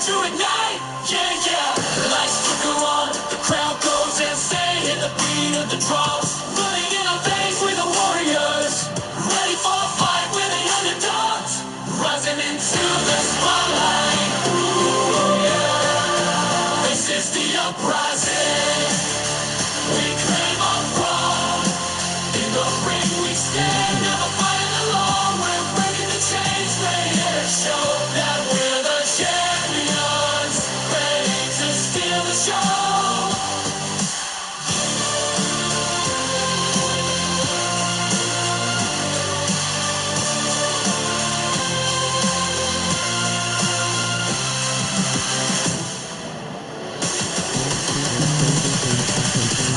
to ignite. Yeah, yeah. The lights flicker on, the crowd goes insane, and the beat of the drums running in our veins. We're the warriors, ready for a fight. We're the underdogs, rising into the spotlight. Ooh, yeah. This is the uprising. We claim our throne. In the ring we stand, never fighting alone. We're breaking the chains, ready to show that we're the champions, ready to steal the show.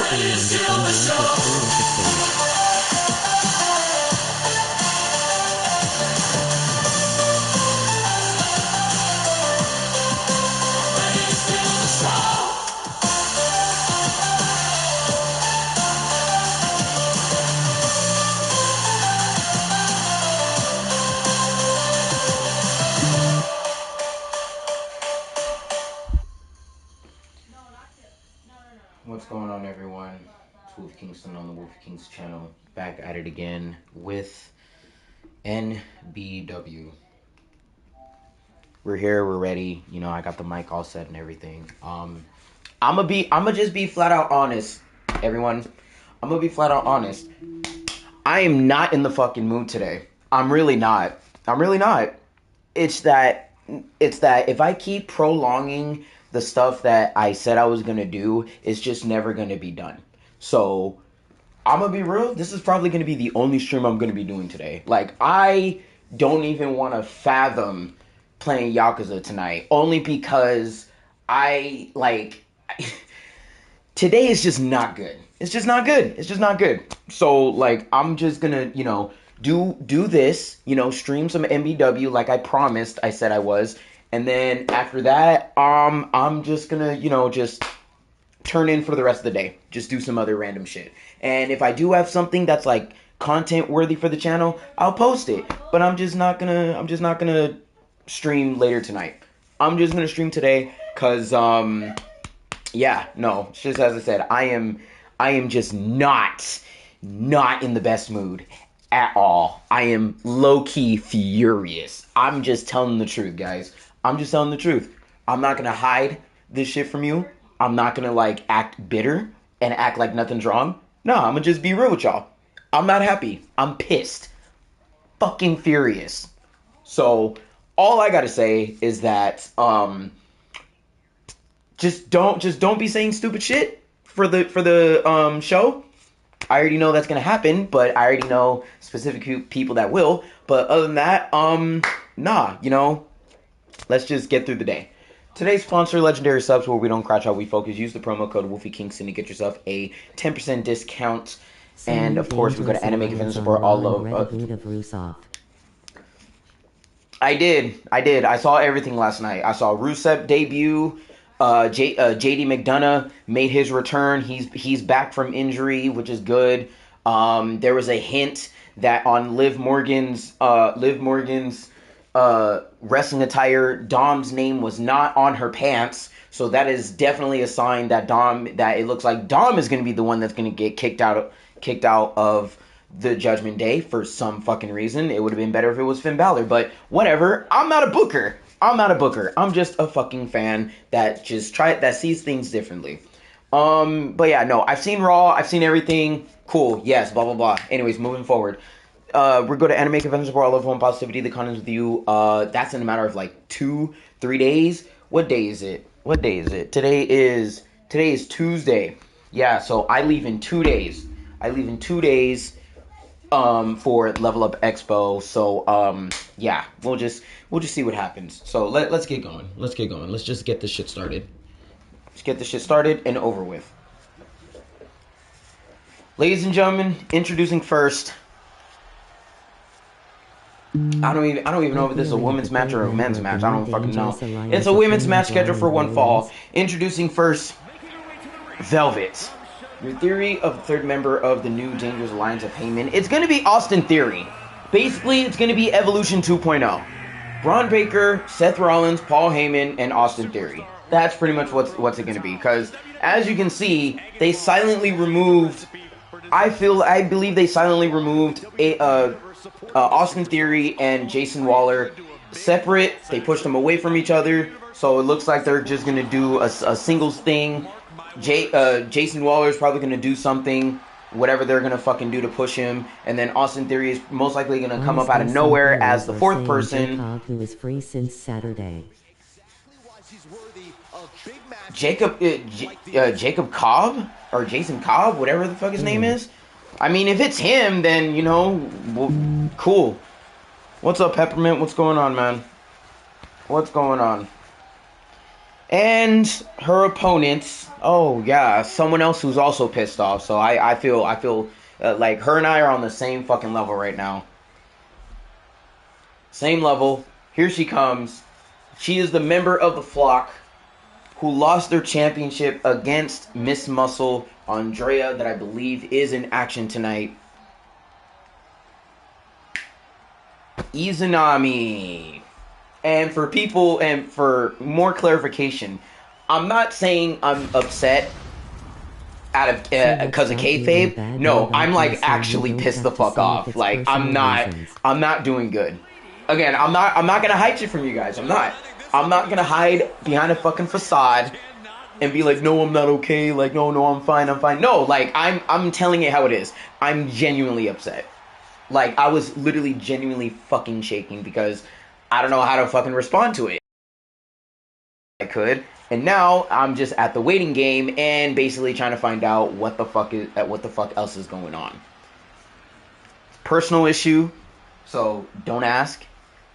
Ready to steal the show. What's going on, everyone? It's Wolfie Kingston on the Wolfie Kings channel, back at it again with NBW. We're here, we're ready. You know, I got the mic all set and everything. I'ma just be flat out honest, everyone. I'm gonna be flat out honest. I am not in the fucking mood today. I'm really not. It's that if I keep prolonging the stuff that I said I was gonna do, it's just never gonna be done. So I'm gonna be real. This is probably gonna be the only stream I'm gonna be doing today. Like, I don't even want to fathom playing Yakuza tonight, only because today is just not good. It's just not good. So, like, I'm just gonna, do this, stream some MBW like I promised I said I was. And then after that, I'm just gonna, just turn in for the rest of the day. Just do some other random shit. And if I do have something that's like content worthy for the channel, I'll post it. But I'm just not gonna stream later tonight. I'm just gonna stream today, cause yeah, no, it's just as I said, I am just not in the best mood at all. I am low-key furious. I'm just telling the truth, guys. I'm just telling the truth. I'm not gonna hide this shit from you. I'm not gonna, like, act bitter and act like nothing's wrong. No, I'm gonna just be real with y'all. I'm not happy. I'm pissed. Fucking furious. So, all I gotta say is that, just don't be saying stupid shit for the show. I already know that's gonna happen, but I already know specific people that will. But other than that, nah, let's just get through the day. Today's sponsor, Legendary Subs, where we don't crouch out, we focus. Use the promo code WOLFYKINGSTON to get yourself a 10% discount. And of course, we go to Anime Convention Support all over. I did. I saw everything last night. I saw Rusev debut. JD McDonough made his return. He's back from injury, which is good. There was a hint that on Liv Morgan's wrestling attire, Dom's name was not on her pants. So that is definitely a sign that it looks like Dom is going to be the one that's going to get kicked out of the Judgment Day for some fucking reason. It would have been better if it was Finn Balor, but whatever. I'm not a booker. I'm just a fucking fan that sees things differently. But yeah, no, I've seen Raw, I've seen everything. Cool, yes, blah, blah, blah. Anyways, moving forward. We're going to Anime Convention Support all over on Positivity, the contents with you. That's in a matter of like 2-3 days. What day is it? Today is Tuesday. Yeah, so I leave in 2 days. For Level Up Expo. So, yeah, we'll just see what happens. So let's get going. Let's just get this shit started. Let's get this shit started and over with. Ladies and gentlemen, introducing first. I don't even know if this is a women's match or a men's match. I don't fucking know. It's a women's match scheduled for one fall. Introducing first, Velvet. Your Theory of the third member of the new Dangerous Alliance of Heyman. It's going to be Austin Theory. Basically, it's going to be Evolution 2.0. Braun Baker, Seth Rollins, Paul Heyman, and Austin Theory. That's pretty much what's it going to be. Because as you can see, they silently removed. I believe they silently removed Austin Theory and Jason Waller separate. They pushed them away from each other. So it looks like they're just going to do a singles thing. Jason Waller is probably going to do something, whatever they're going to fucking do to push him. And then Austin Theory is most likely going to come up out of nowhere as the fourth person. Who is free since Saturday. Jacob Cobb? Or Jason Cobb? Whatever the fuck his name is. I mean, if it's him, then, you know, cool. What's up, Peppermint? What's going on, man? What's going on? And her opponents, oh yeah, someone else who's also pissed off. So I feel like her and I are on the same fucking level right now. Same level. Here she comes. She is the member of the flock who lost their championship against Miss Muscle, Andrea, that I believe is in action tonight. Izanami. And for more clarification, I'm not saying I'm upset out of because of kayfabe. No, I'm like actually pissed the fuck off. Like I'm not doing good. Again, I'm not gonna hide shit from you guys. I'm not gonna hide behind a fucking facade and be like, no, I'm not okay. Like, no, I'm fine. No, like I'm telling it how it is. I'm genuinely upset. Like I was literally genuinely fucking shaking because I don't know how to fucking respond to it. I could, and now I'm just at the waiting game and basically trying to find out what the fuck else is going on. Personal issue, so don't ask.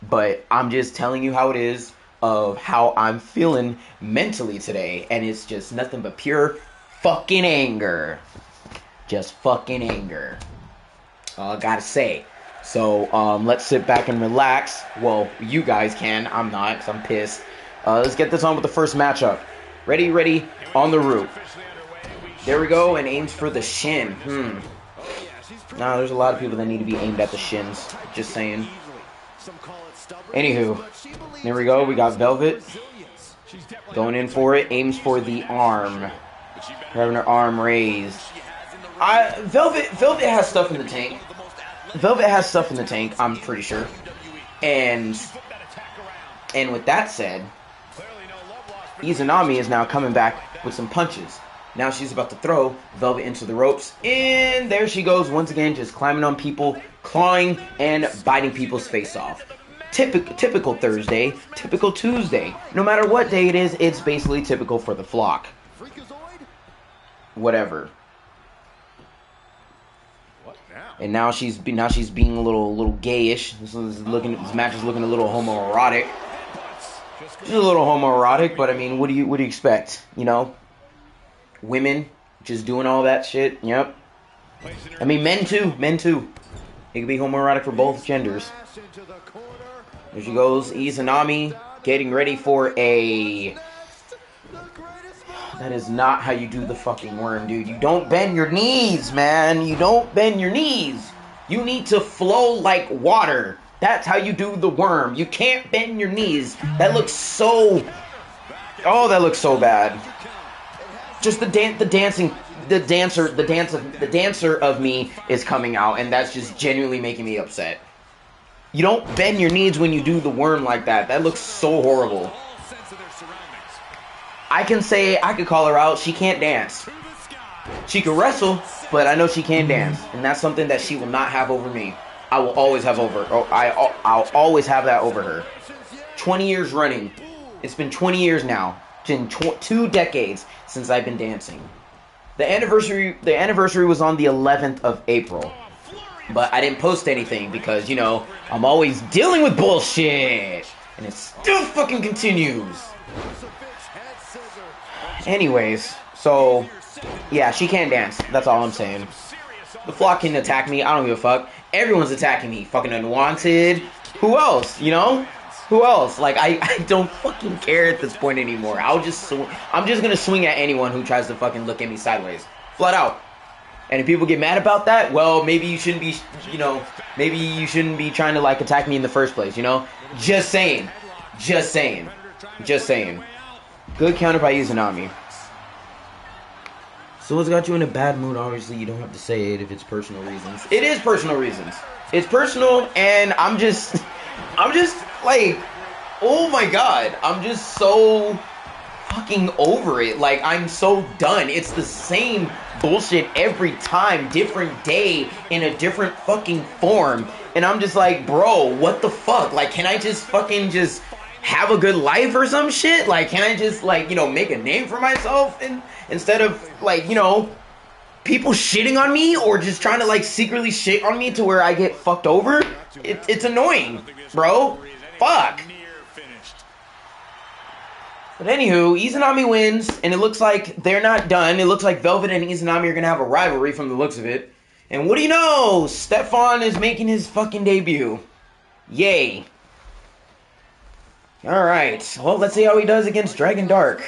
But I'm just telling you how it is of how I'm feeling mentally today, and it's just nothing but pure fucking anger. Just fucking anger. All I gotta say. So, let's sit back and relax. Well, you guys can. I'm not, because I'm pissed. Let's get this on with the first matchup. Ready, on the roof. There we go, and aims for the shin. Nah, there's a lot of people that need to be aimed at the shins. Just saying. Anywho, there we go. We got Velvet. Going in for it. Aims for the arm. Having her arm raised. Velvet has stuff in the tank. I'm pretty sure. And with that said, Izanami is now coming back with some punches. Now she's about to throw Velvet into the ropes. And there she goes once again, just climbing on people, clawing and biting people's face off. Typical Thursday, typical Tuesday. No matter what day it is, it's basically typical for the flock. Whatever. And now she's being a little gayish. This match is looking a little homoerotic. It's a little homoerotic, but I mean, what do you expect? You know, women just doing all that shit. Yep. I mean, men too. It could be homoerotic for both genders. There she goes, Izanami, getting ready for a. That is not how you do the fucking worm, dude. You don't bend your knees, man. You don't bend your knees. You need to flow like water. That's how you do the worm. You can't bend your knees. That looks so... Oh, that looks so bad. Just the dancer of me is coming out, and that's just genuinely making me upset. You don't bend your knees when you do the worm like that. That looks so horrible. I could call her out. She can't dance. She can wrestle, but I know she can't dance. And that's something that she will not have over me. I will always have over. I'll always have that over her. 20 years running. It's been 20 years now. It's been 2 decades since I've been dancing. The anniversary was on the 11th of April. But I didn't post anything because, you know, I'm always dealing with bullshit. And it still fucking continues. Anyways, so, yeah, she can't dance. That's all I'm saying. The flock can attack me. I don't give a fuck. Everyone's attacking me. Fucking Unwanted. Who else, you know? Who else? Like, I don't fucking care at this point anymore. I'm just gonna swing at anyone who tries to fucking look at me sideways. Flat out. And if people get mad about that, well, maybe you shouldn't be, you know, maybe you shouldn't be trying to, like, attack me in the first place, you know? Just saying. Just saying. Just saying. Good counter by Izanami. So what's got you in a bad mood? Obviously, you don't have to say it if it's personal reasons. It is personal reasons. It's personal, and I'm just, like, oh my god. I'm just so fucking over it. Like, I'm so done. It's the same bullshit every time, different day in a different fucking form, and I'm just like, bro, what the fuck? Like, can I just fucking just have a good life or some shit? Like, can I just, like, you know, make a name for myself, and instead of, like, you know, people shitting on me or just trying to, like, secretly shit on me to where I get fucked over? It's annoying, bro. Fuck. But anywho, Izanami wins, and it looks like they're not done. It looks like Velvet and Izanami are going to have a rivalry from the looks of it. And what do you know? Stefan is making his fucking debut. Yay. Alright, well, let's see how he does against Dragon Dark.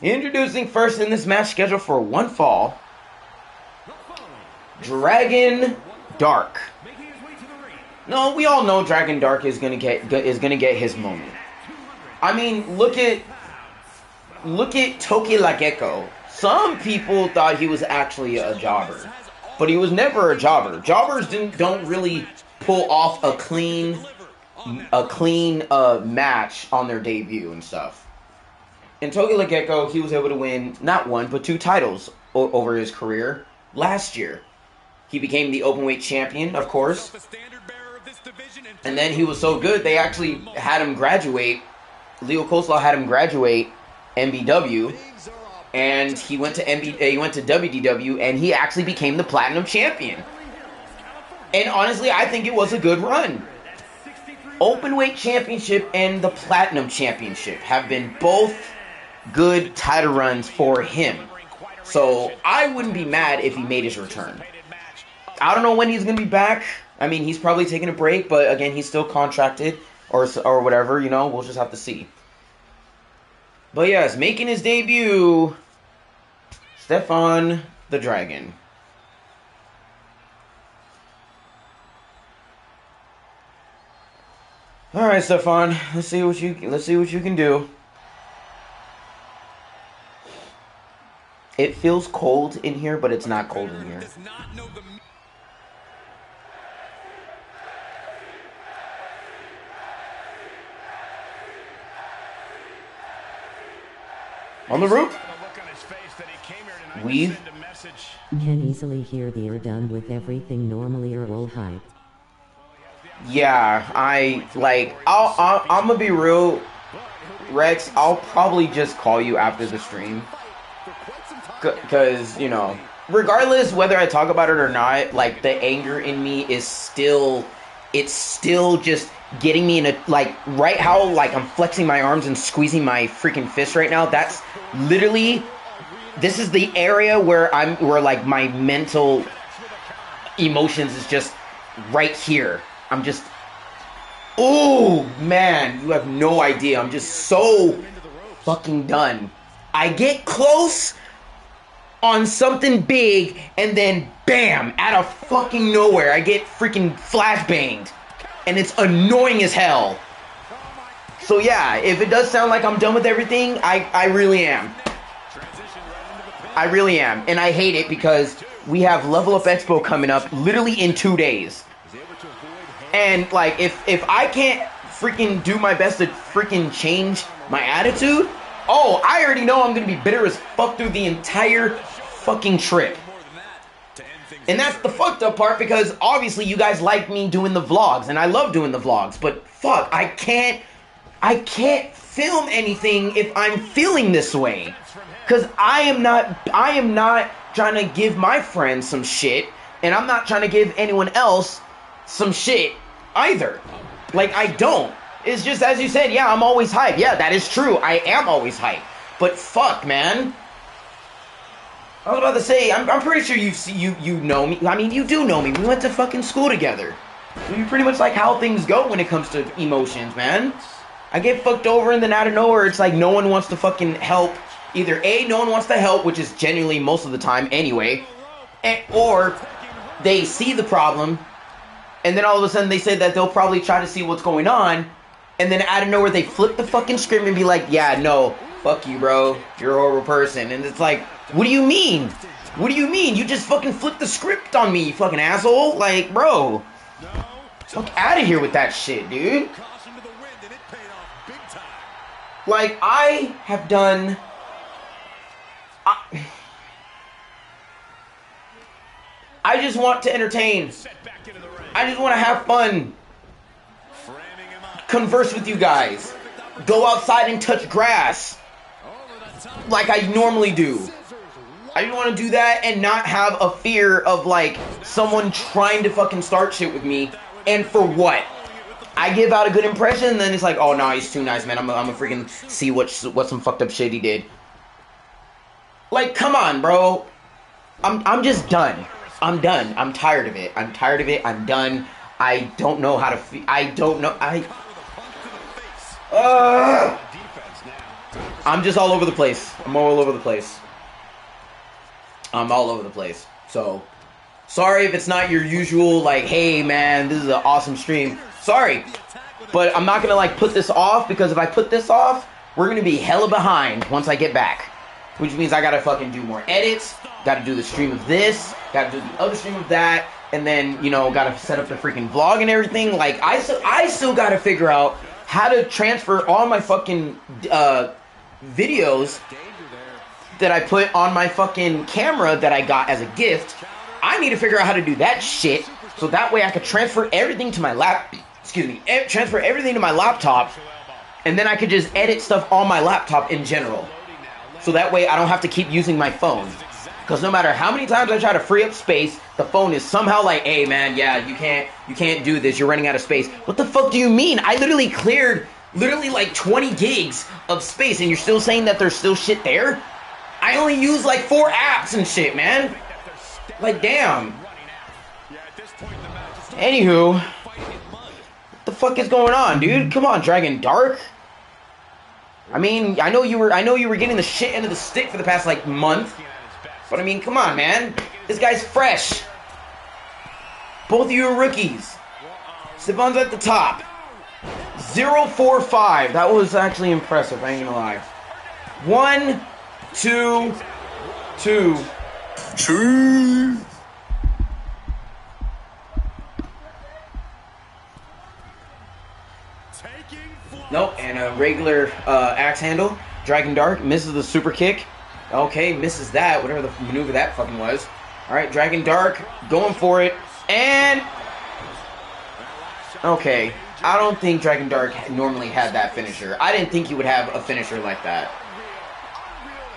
Introducing first in this match scheduled for one fall, Dragon Dark. No, we all know Dragon Dark is gonna get his moment. I mean, look at Toki La Gecko. Some people thought he was actually a jobber, but he was never a jobber. Jobbers don't really pull off a clean match on their debut and stuff. In Toki La Gecko, he was able to win not one but 2 titles over his career last year. He became the openweight champion, of course, and then he was so good they actually had him graduate. Leo Coleslaw had him graduate MBW, and he went to WDW, and he actually became the Platinum Champion. And honestly, I think it was a good run. Openweight Championship and the Platinum Championship have been both good title runs for him. So I wouldn't be mad if he made his return. I don't know when he's going to be back. I mean, he's probably taking a break, but again, he's still contracted or whatever, you know, we'll just have to see. But yes, making his debut, Stefan the Dragon. All right, Stefan, let's see what you can do. It feels cold in here, but it's not cold in here. On the roof. Weave. Can easily hear the "are done with everything normally" or "all hype." Yeah, I'm gonna be real, Rex. I'll probably just call you after the stream, cause you know, regardless whether I talk about it or not, like the anger in me is still, it's still just getting me in a, like, right how like I'm flexing my arms and squeezing my freaking fist right now. That's literally, this is the area where like my mental emotions is just right here. I'm just, oh man, you have no idea. I'm just so fucking done. I get close on something big and then bam, out of fucking nowhere, I get freaking flashbanged. And it's annoying as hell. So yeah, if it does sound like I'm done with everything, I really am. I really am. And I hate it because we have Level Up Expo coming up literally in 2 days. And like, if I can't freaking do my best to freaking change my attitude, oh, I already know I'm gonna be bitter as fuck through the entire fucking trip. And that's the fucked up part, because obviously you guys like me doing the vlogs, and I love doing the vlogs, but fuck, I can't film anything if I'm feeling this way. Cause I am not trying to give my friends some shit, and I'm not trying to give anyone else some shit either. Like, I don't. It's just, as you said, yeah, I'm always hyped. Yeah, that is true. I am always hyped. But fuck, man. I was about to say, I'm pretty sure you know me. I mean, you do know me. We went to fucking school together. You pretty much like how things go when it comes to emotions, man. I get fucked over, and then out of nowhere, it's like no one wants to fucking help. Either A, no one wants to help, which is genuinely most of the time anyway, Or they see the problem, and then all of a sudden they say that they'll probably try to see what's going on, and then out of nowhere they flip the fucking script and be like, yeah, no, fuck you, bro. You're a horrible person. And it's like, what do you mean? What do you mean? You just fucking flipped the script on me, you fucking asshole. Like, bro. Fuck out of here with that shit, dude. Like, I have done... I just want to entertain. I just want to have fun. Converse with you guys. Go outside and touch grass. Like I normally do. I just want to do that and not have a fear of, like, someone trying to fucking start shit with me. And for what? I give out a good impression, and then it's like, oh, no, he's too nice, man. I'm a freaking see what some fucked up shit he did. Like, come on, bro. I'm just done. I'm done. I'm tired of it. I'm tired of it. I'm done. I don't know how to feel. I don't know. I'm just all over the place. I'm all over the place. I'm all over the place. So, sorry if it's not your usual, like, hey, man, this is an awesome stream. Sorry. But I'm not going to, like, put this off, because if I put this off, we're going to be hella behind once I get back. Which means I got to fucking do more edits, got to do the stream of this, got to do the other stream of that, and then, you know, got to set up the freaking vlog and everything. Like, I still got to figure out how to transfer all my fucking videos that I put on my fucking camera that I got as a gift. I need to figure out how to do that shit, so that way I could transfer everything to my transfer everything to my laptop, and then I could just edit stuff on my laptop in general. So that way I don't have to keep using my phone. Because no matter how many times I try to free up space, the phone is somehow like, hey man, yeah, you can't do this, you're running out of space. What the fuck do you mean? I literally cleared like 20 gigs of space, and you're still saying that there's still shit there? I only use like 4 apps and shit, man. Like, damn. Anywho, what the fuck is going on, dude? Come on, Dragon Dark. I mean, I know you were getting the shit end of the stick for the past, like, month. But, I mean, come on, man. This guy's fresh. Both of you are rookies. Stefan's at the top. 0-4-5. That was actually impressive, I ain't gonna lie. 1, 2, 2. True. Nope, and a regular axe handle. Dragon Dark misses the super kick. Okay, misses that, whatever the maneuver that fucking was. Alright, Dragon Dark going for it. And... okay, I don't think Dragon Dark normally had that finisher. I didn't think he would have a finisher like that.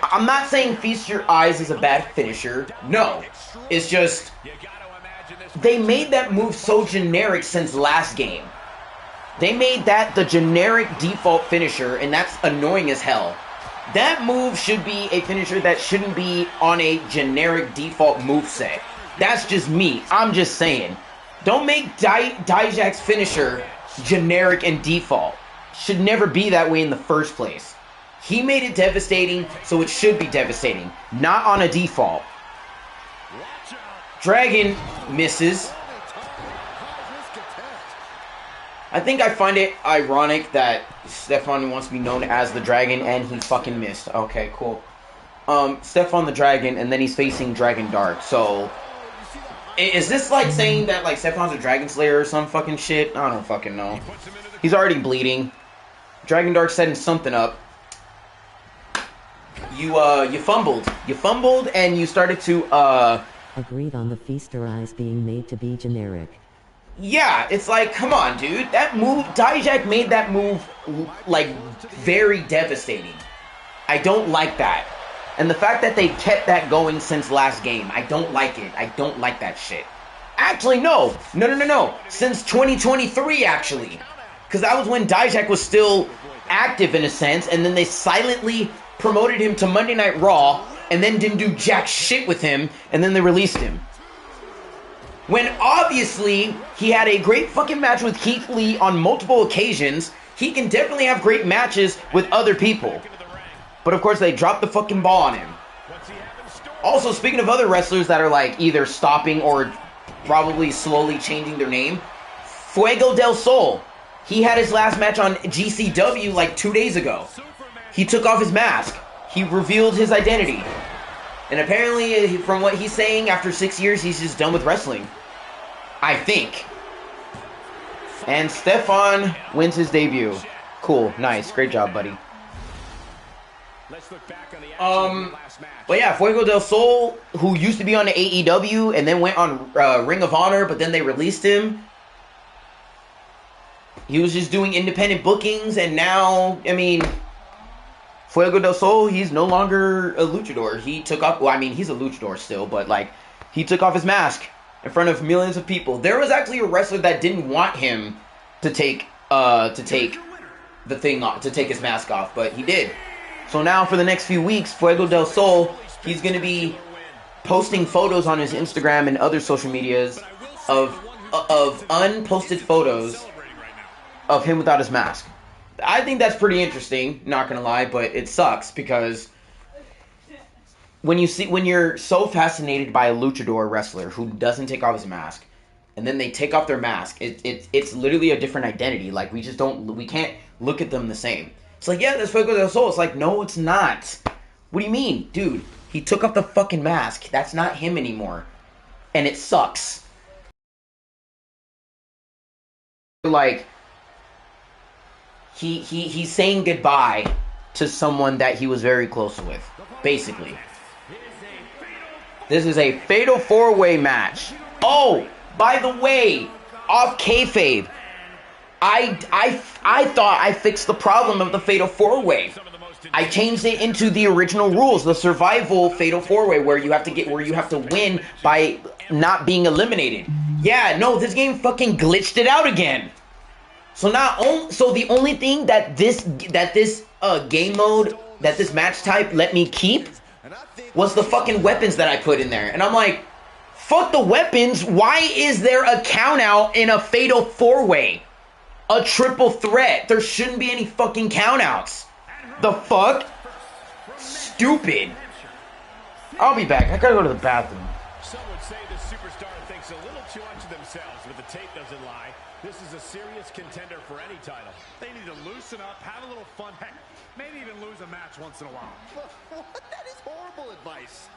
I'm not saying Feast Your Eyes is a bad finisher. No. It's just... they made that move so generic since last game. They made that the generic default finisher, and that's annoying as hell. That move should be a finisher that shouldn't be on a generic default moveset. That's just me. I'm just saying. Don't make Dijak's finisher generic and default. Should never be that way in the first place. He made it devastating, so it should be devastating. Not on a default. Dragon misses. I think I find it ironic that Stefan wants to be known as the Dragon and he fucking missed. Okay, cool. Stefan the Dragon, and then he's facing Dragon Dark. So, is this like saying that like Stefan's a Dragon Slayer or some fucking shit? I don't fucking know. He's already bleeding. Dragon Dark setting something up. You fumbled. You fumbled and you started to Agreed on the Feaster Eyes being made to be generic. yeah, it's like, come on, dude. That move, Dijak made that move, like, very devastating. I don't like that. And the fact that they kept that going since last game, I don't like it. I don't like that shit. Actually, no. No. Since 2023, actually. Because that was when Dijak was still active, in a sense, and then they silently promoted him to Monday Night Raw, and then didn't do jack shit with him, and then they released him. When obviously he had a great fucking match with Keith Lee on multiple occasions, he can definitely have great matches with other people. But of course they dropped the fucking ball on him. Also, speaking of other wrestlers that are like either stopping or probably slowly changing their name, Fuego del Sol. He had his last match on GCW like 2 days ago. He took off his mask. He revealed his identity. And apparently, from what he's saying, after 6 years, he's just done with wrestling. I think. And Stefan wins his debut. Cool, nice, great job, buddy. But yeah, Fuego del Sol, who used to be on the AEW and then went on Ring of Honor, but then they released him. He was just doing independent bookings, and now, I mean, Fuego del Sol, he's no longer a luchador. He took off, well, I mean, he's a luchador still, but like, he took off his mask in front of millions of people. There was actually a wrestler that didn't want him to take the thing off, to take his mask off, but he did. So now for the next few weeks, Fuego del Sol, he's going to be posting photos on his Instagram and other social medias of unposted photos of him without his mask. I think that's pretty interesting, not going to lie, but it sucks because when you're so fascinated by a luchador wrestler who doesn't take off his mask, and then they take off their mask, it's literally a different identity. Like, we can't look at them the same. It's like, yeah, that's Fuego del Sol. It's like, no, it's not. What do you mean? Dude, he took off the fucking mask. That's not him anymore. And it sucks. Like, he's saying goodbye to someone that he was very close with, basically. This is a fatal 4-way match. Oh, by the way, off kayfabe, I thought I fixed the problem of the fatal 4-way. I changed it into the original rules, the survival fatal 4-way, where you have to win by not being eliminated. Yeah, no, this game fucking glitched it out again. So the only thing that this game mode, that this match type let me keep was the fucking weapons that I put in there. And I'm like, fuck the weapons. Why is there a count out in a fatal 4-way? A triple threat. There shouldn't be any fucking countouts. The fuck? Stupid. I'll be back. I gotta go to the bathroom. Some would say the superstar thinks a little too much of themselves, but the tape doesn't lie. This is a serious contender for any title. They need to loosen up, have a little fun, heck, maybe even lose a match once in a while. That is horrible advice.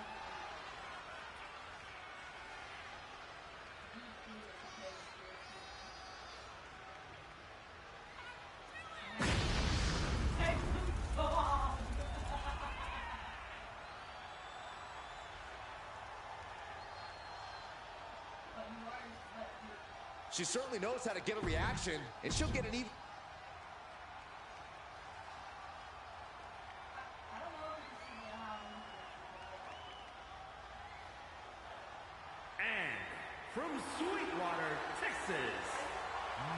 She certainly knows how to get a reaction, and she'll get an even... And from Sweetwater, Texas,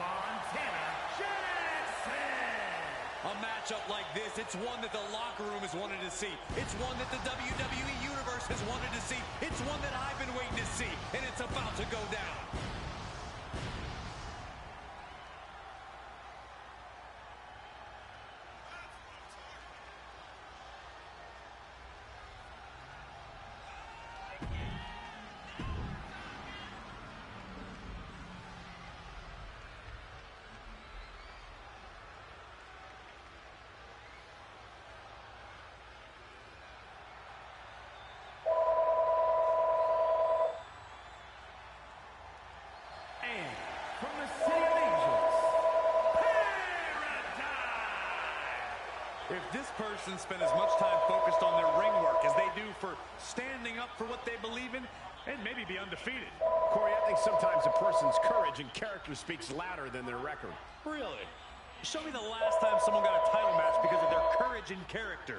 Montana Jackson. A matchup like this, it's one that the locker room has wanted to see. It's one that the WWE Universe has wanted to see. It's one that I've been waiting to see, and it's about to go down. From the City of Angels, Paradise! If this person spent as much time focused on their ring work as they do for standing up for what they believe in, And maybe be undefeated. Corey, I think sometimes a person's courage and character speaks louder than their record. really, show me the last time someone got a title match because of their courage and character.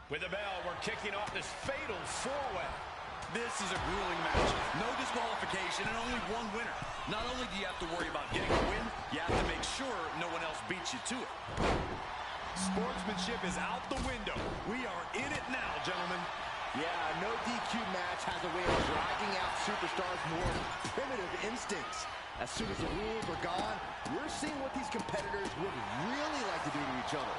With the bell, we're kicking off this fatal four-way. This is a grueling match. No disqualification and only one winner. Not only do you have to worry about getting a win, you have to make sure no one else beats you to it. Sportsmanship is out the window. We are in it now, gentlemen. Yeah, no DQ match has a way of dragging out superstars' more primitive instincts. As soon as the rules are gone, we're seeing what these competitors would really like to do to each other.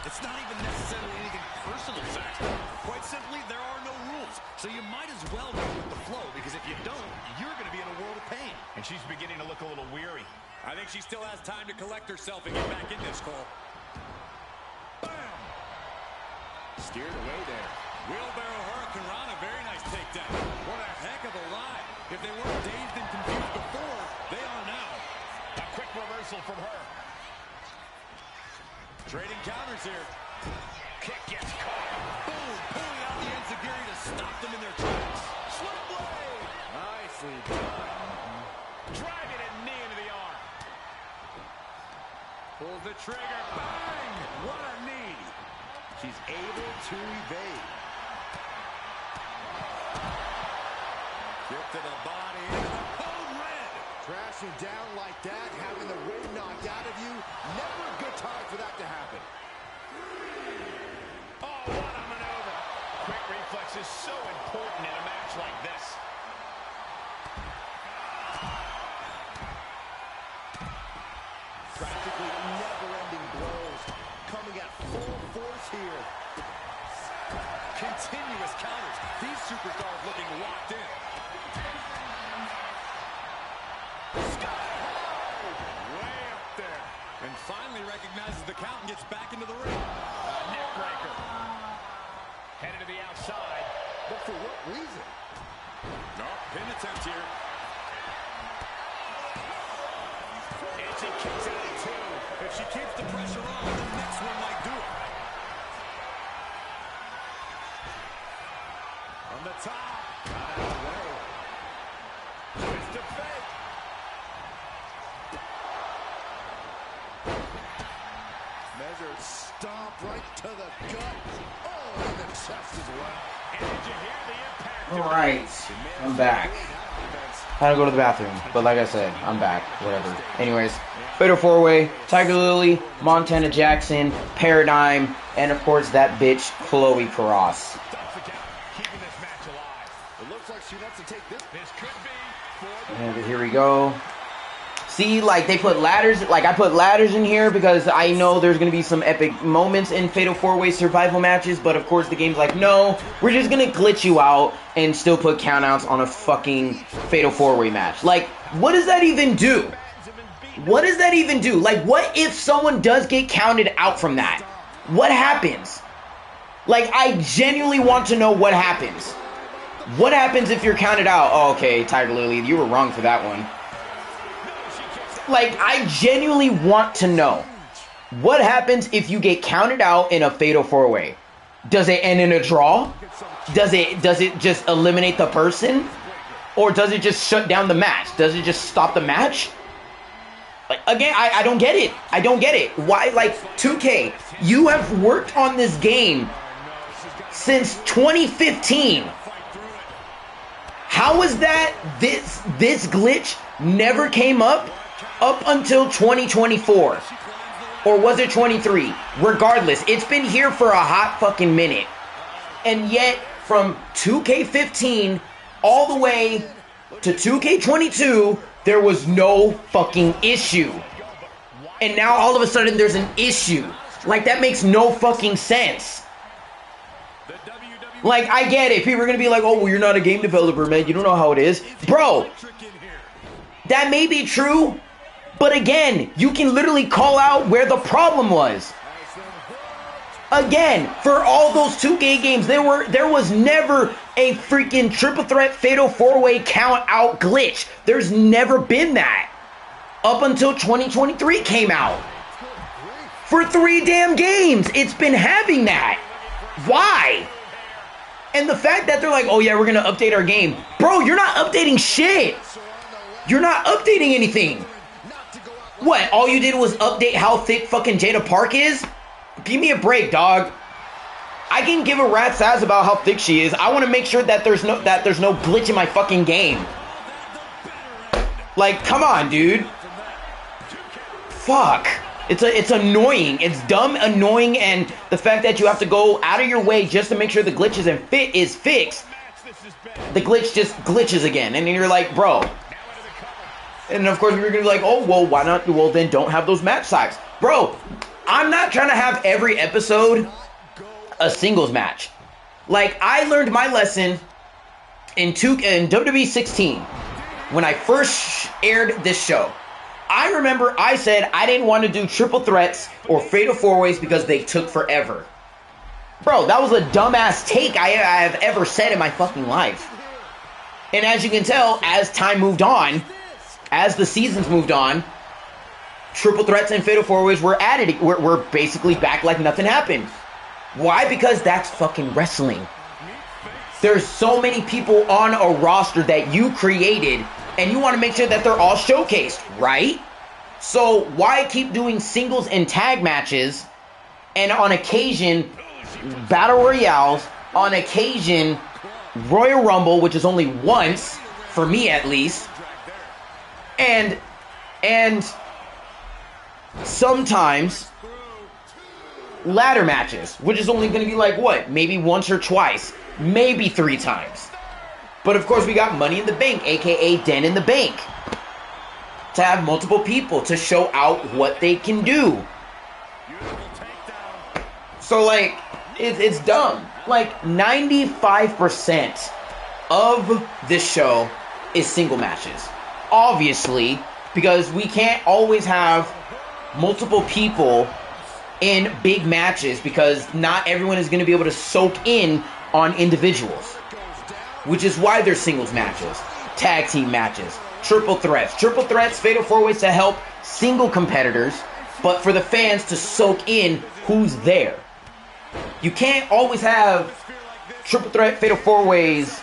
It's not even necessarily anything personal, Saxton. Quite simply, there are no rules. So you might as well go with the flow, because if you don't, you're going to be in a world of pain. And she's beginning to look a little weary. I think she still has time to collect herself and get back in this, Cole. Bam! Steered away there. Wheelbarrow Hurricane Rana, very nice takedown. What a heck of a ride. If they weren't dazed and confused before, they are now. A quick reversal from her. Trading counters here. Kick gets caught. Boom! Pulling out the enziguri to stop them in their tracks. Slip blade. Nicely done. Driving a knee into the arm. Pulls the trigger. Bang! What a knee. She's able to evade. Kick to the body into the code red. Crashing down like that, having the wind knocked out of you, never a good time for that to happen. Oh, what a maneuver. Quick reflex is so important in a match like this. Practically never-ending blows coming at full force here. Continuous counters. These superstars looking locked in. Way up there. And finally recognizes the count and gets back into the ring. Neck breaker. Headed to the outside. But for what reason? No, pin attempt here. And she kicks out at two. If she keeps the pressure on, the next one might do it. On the top. Got out of the way. Twist to fake. Measured stomp right to the gut. Oh, and the chest as well. And did you hear the impact? Alright, I'm back. Had to go to the bathroom, but like I said, I'm back. Whatever. Anyways, Fatal 4-Way, Tiger Lily, Montana Jackson, Paradigm, and of course that bitch, Chloe Cross. Don't forget, keeping this match alive. It looks like she wants to take this. This could be for the... And here we go. See, like, they put ladders, like, I put ladders in here because I know there's going to be some epic moments in Fatal 4-Way survival matches, but of course the game's like, no, we're just going to glitch you out and still put countouts on a fucking Fatal 4-Way match. Like, what does that even do? What does that even do? Like, what if someone does get counted out from that? What happens? Like, I genuinely want to know what happens. What happens if you're counted out? Oh, okay, Tiger Lily, you were wrong for that one. Like, I genuinely want to know what happens if you get counted out in a Fatal 4-Way. Does it end in a draw? Does it just eliminate the person? Or does it just shut down the match? Does it just stop the match? Like, again, I don't get it. I don't get it. Why, like, 2K, you have worked on this game since 2015. How is that this glitch never came up until 2024? Or was it 23? Regardless, it's been here for a hot fucking minute. And yet, from 2K15 all the way to 2K22, there was no fucking issue. And now all of a sudden there's an issue. Like, that makes no fucking sense. Like, I get it. People are going to be like, oh, well, you're not a game developer, man. You don't know how it is. Bro, that may be true. But again, you can literally call out where the problem was. Again, for all those 2K games, there was never a freaking triple threat Fatal 4-Way count out glitch. There's never been that. Up until 2023 came out. For 3 damn games, it's been having that. Why? And the fact that they're like, oh yeah, we're going to update our game. Bro, you're not updating shit. You're not updating anything. What, all you did was update how thick fucking Jada Park is? Give me a break, dog. I can give a rat's ass about how thick she is. I want to make sure that there's no glitch in my fucking game. Like, come on, dude. Fuck. It's annoying. It's dumb, annoying, and the fact that you have to go out of your way just to make sure the glitch is fixed. The glitch just glitches again, and then you're like, bro. And of course, we're gonna be like, oh, well, why not? Well, then don't have those match types, bro. I'm not trying to have every episode a singles match. Like, I learned my lesson in WWE 16 when I first aired this show. I remember I said I didn't want to do triple threats or fatal four-ways because they took forever. Bro, that was a dumbass take I have ever said in my fucking life. And as you can tell, as time moved on, as the seasons moved on, triple threats and fatal four-ways were added. We're basically back like nothing happened. Why? Because that's fucking wrestling. There's so many people on a roster that you created, and you want to make sure that they're all showcased, right? So why keep doing singles and tag matches, and on occasion, battle royales, on occasion, Royal Rumble, which is only once, for me at least, and sometimes ladder matches, which is only going to be like, what, maybe once or twice, maybe 3 times. But of course we got Money in the Bank, aka Den in the Bank, to have multiple people to show out what they can do. So like, it's dumb. Like 95% of this show is single matches. Obviously, because we can't always have multiple people in big matches because not everyone is going to be able to soak in on individuals. Which is why there's singles matches, tag team matches, triple threats, fatal four-ways to help single competitors, but for the fans to soak in who's there. You can't always have triple threat, fatal four-ways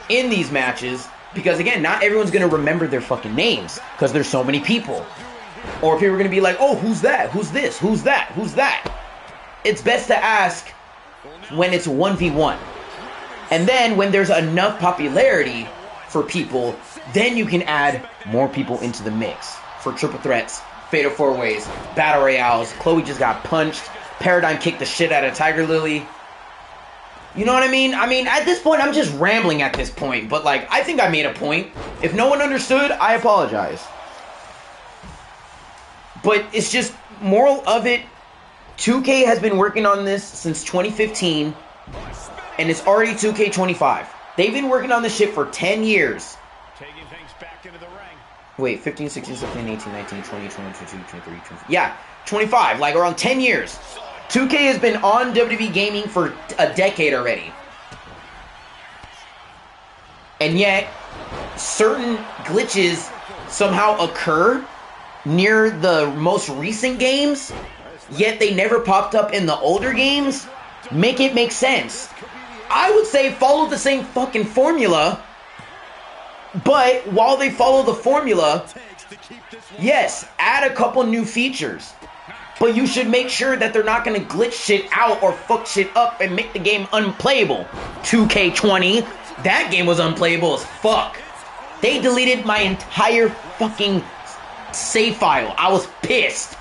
in these matches because, again, not everyone's going to remember their fucking names because there's so many people. Or people are going to be like, oh, who's that? Who's this? Who's that? Who's that? It's best to ask when it's 1v1. And then when there's enough popularity for people, then you can add more people into the mix for triple threats, fatal four-ways, battle royales. Chloe just got punched. Paradigm kicked the shit out of Tiger Lily. You know what I mean? I mean, at this point, I'm just rambling at this point. But, like, I think I made a point. If no one understood, I apologize. But it's just, moral of it, 2K has been working on this since 2015. And it's already 2K25. They've been working on this shit for 10 years. Taking things back into the ring. Wait, 15, 16, 17, 18, 19, 20, 21, 22, 23, 24. Yeah, 25. Like, around 10 years. 2K has been on WWE Gaming for a decade already. And yet, certain glitches somehow occur near the most recent games, yet they never popped up in the older games. Make it make sense. I would say follow the same fucking formula, but while they follow the formula, yes, add a couple new features. But you should make sure that they're not going to glitch shit out or fuck shit up and make the game unplayable. 2K20, that game was unplayable as fuck. They deleted my entire fucking save file. I was pissed.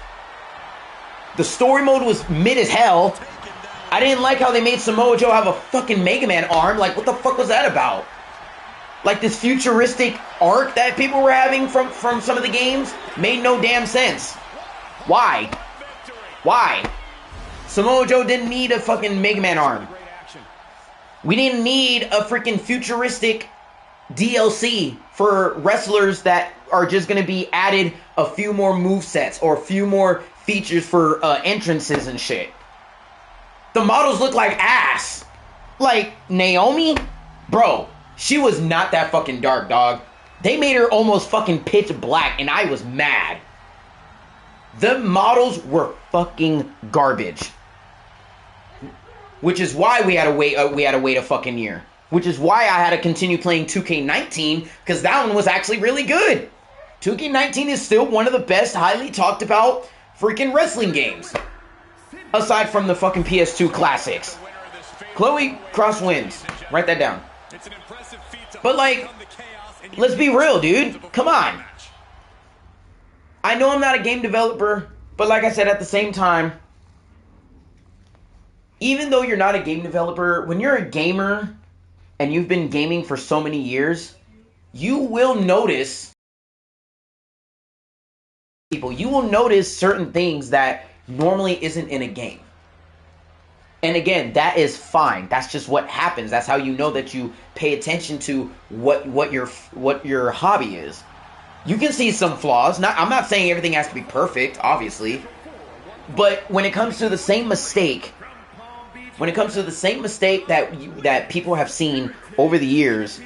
The story mode was mid as hell. I didn't like how they made Samoa Joe have a fucking Mega Man arm. Like, what the fuck was that about? Like, this futuristic arc that people were having from some of the games made no damn sense. Why? Why? Samoa Joe didn't need a fucking Mega Man arm. We didn't need a freaking futuristic DLC for wrestlers that are just going to be added a few more movesets or a few more features for entrances and shit. The models look like ass. Like, Naomi? Bro, she was not that fucking dark, dog. They made her almost fucking pitch black, and I was mad. The models were fucking garbage. Which is why we had to wait a fucking year. Which is why I had to continue playing 2K19, because that one was actually really good. 2K19 is still one of the best, highly talked about freaking wrestling games. Aside from the fucking PS2 classics. Chloe Cross wins. Write that down. But like, let's be real, dude. Come on. I know I'm not a game developer, but like I said, at the same time, even though you're not a game developer, when you're a gamer and you've been gaming for so many years, you will notice certain things that normally isn't in a game. And again, that is fine. That's just what happens. That's how you know that you pay attention to what your hobby is. You can see some flaws. I'm not saying everything has to be perfect, obviously. But when it comes to the same mistake, that people have seen over the years,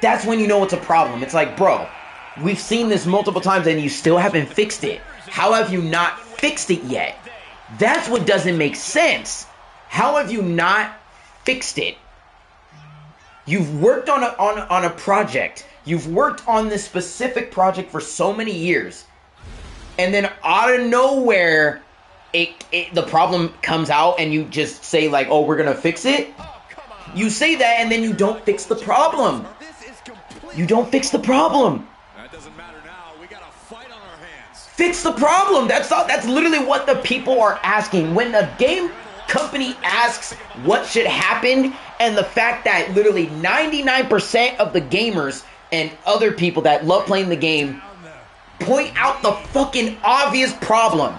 that's when you know it's a problem. It's like, bro, we've seen this multiple times and you still haven't fixed it. How have you not fixed it yet? That's what doesn't make sense. How have you not fixed it? You've worked on a project. You've worked on this specific project for so many years. And then out of nowhere, the problem comes out and you just say like, oh, we're going to fix it. You say that and then you don't fix the problem. You don't fix the problem. That doesn't matter now. We got a fight on our hands. Fix the problem. That's literally what the people are asking. When a game company asks what should happen, and the fact that literally 99% of the gamers and other people that love playing the game point out the fucking obvious problem,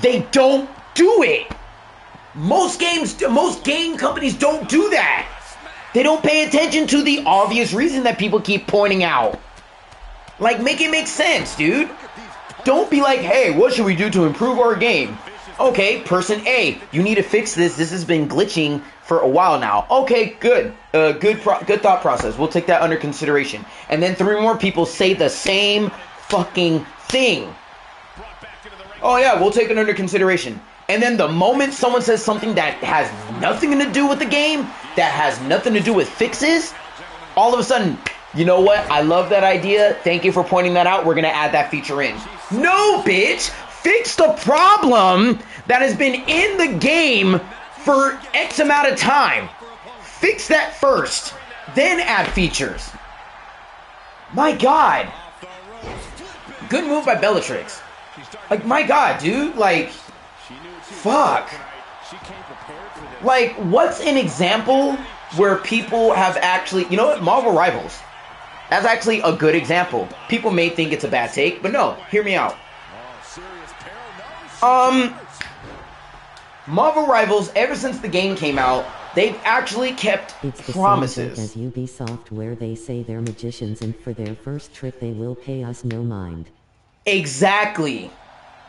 they don't do it. Most game companies don't do that. They don't pay attention to the obvious reason that people keep pointing out. Like, make it make sense, dude. Don't be like, hey, what should we do to improve our game? Okay, person A, you need to fix this. This has been glitching for a while now. Okay, good. Good thought process. We'll take that under consideration. And then 3 more people say the same fucking thing. Oh yeah, we'll take it under consideration. And then the moment someone says something that has nothing to do with the game, that has nothing to do with fixes, all of a sudden, you know what? I love that idea. Thank you for pointing that out. We're going to add that feature in. No, bitch! Fix the problem that has been in the game for X amount of time. Fix that first. Then add features. My God. Good move by Bellatrix. Like, my God, dude. Like, fuck. Like, what's an example where people have actually... You know what? Marvel Rivals. That's actually a good example. People may think it's a bad take, but no. Hear me out. Marvel Rivals, ever since the game came out, they've actually kept promises. It's the same joke as Ubisoft, where they say they're magicians and for their first trick they will pay us no mind. Exactly.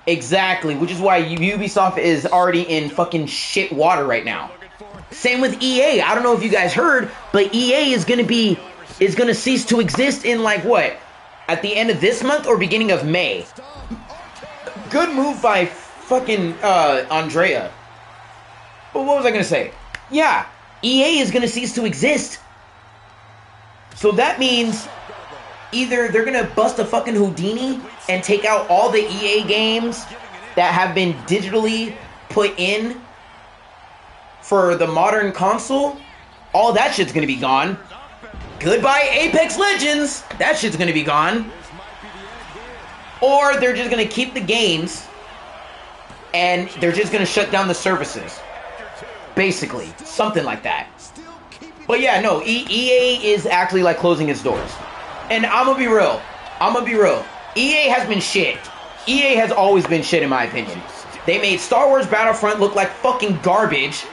Which is why Ubisoft is already in fucking shit water right now. Same with EA. I don't know if you guys heard, but EA is gonna cease to exist in like what? At the end of this month or beginning of May? Good move by fucking Andrea. But what was I gonna say? Yeah, EA is gonna cease to exist. So that means either they're gonna bust a fucking Houdini and take out all the EA games that have been digitally put in for the modern console. All that shit's gonna be gone. Goodbye Apex Legends. That shit's gonna be gone. Or they're just gonna keep the games and they're just gonna shut down the services. Basically, something like that. But yeah, no, EA is actually like closing its doors. And I'm gonna be real. EA has been shit. EA has always been shit in my opinion. They made Star Wars Battlefront look like fucking garbage.